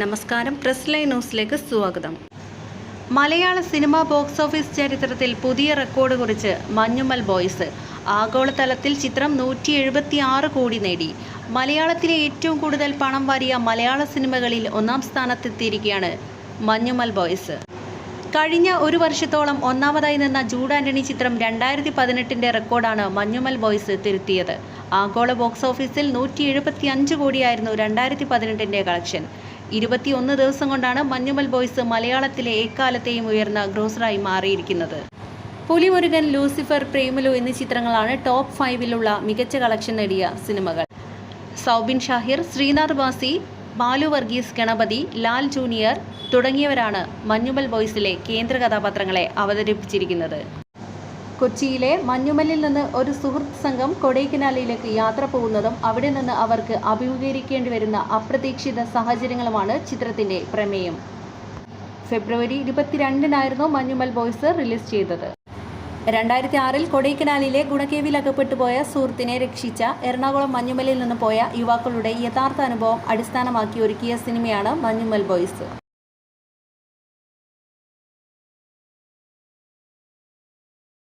നമസ്കാരം, press line ന്യൂസിലേക്ക് സ്വാഗതം. മലയാള സിനിമാ ബോക്സ് ഓഫീസ് ചരിത്രത്തിൽ പുതിയ റെക്കോർഡ് കുറിച്ച് മഞ്ഞുമൽ ബോയ്സ്. ആഗോളതലത്തിൽ ചിത്രം 176 കോടി നേടി. മലയാളത്തിലെ ഏറ്റവും കൂടുതൽ പണം വാരിയ മലയാള സിനിമകളിൽ ഒന്നാം സ്ഥാനത്തെത്തിയിരിക്കുകയാണ് മഞ്ഞുമൽ ബോയ്സ്. കഴിഞ്ഞ ഒരു വർഷത്തോളം ഒന്നാമതായി നിന്ന ജൂഡ് ആന്റണി ചിത്രം 2018 റെക്കോർഡാണ് മഞ്ഞുമൽ ബോയ്സ് തിരുത്തിയത്. ആഗോള ബോക്സ് ഓഫീസിൽ 175 കോടിയായിരുന്നു 2018 കളക്ഷൻ. 21 ദിവസം കൊണ്ടാണ് മഞ്ഞുമൽ ബോയ്സ് മലയാളത്തിലെ എക്കാലത്തെയും ഉയർന്ന ഗ്രോസറായി മാറിയിരിക്കുന്നത്. പുലിമുരുകൻ, ലൂസിഫർ, പ്രേമലു എന്നീ ചിത്രങ്ങളാണ് ടോപ്പ് 5-ലുള്ള മികച്ച കളക്ഷൻ നേടിയ സിനിമകൾ. സൗബിൻ ഷാഹിർ, ശ്രീനാഥ് ബാസി, ബാലു വർഗീസ്, ഗണപതി, ലാൽ ജൂനിയർ തുടങ്ങിയവരാണ് മഞ്ഞുമൽ ബോയ്സിലെ കേന്ദ്ര കഥാപാത്രങ്ങളെ അവതരിപ്പിച്ചിരിക്കുന്നത്. കൊച്ചിയിലെ മഞ്ഞുമലിൽ നിന്ന് ഒരു സുഹൃത്ത് സംഘം കൊടൈക്കനാലിലേക്ക് യാത്ര പോകുന്നതും അവിടെ നിന്ന് അവർക്ക് അഭിമുഖീകരിക്കേണ്ടി വരുന്ന അപ്രതീക്ഷിത സാഹചര്യങ്ങളുമാണ് ചിത്രത്തിന്റെ പ്രമേയം. ഫെബ്രുവരി 22-നായിരുന്നു മഞ്ഞുമൽ ബോയ്സ് റിലീസ് ചെയ്തത്. 2006-ൽ കൊടൈക്കനാലിലെ ഗുണകേവിൽ അകപ്പെട്ടുപോയ സുഹൃത്തിനെ രക്ഷിച്ച എറണാകുളം മഞ്ഞുമലിൽ നിന്ന് പോയ യുവാക്കളുടെ യഥാർത്ഥ അനുഭവം അടിസ്ഥാനമാക്കി ഒരുക്കിയ സിനിമയാണ് മഞ്ഞുമൽ ബോയ്സ്.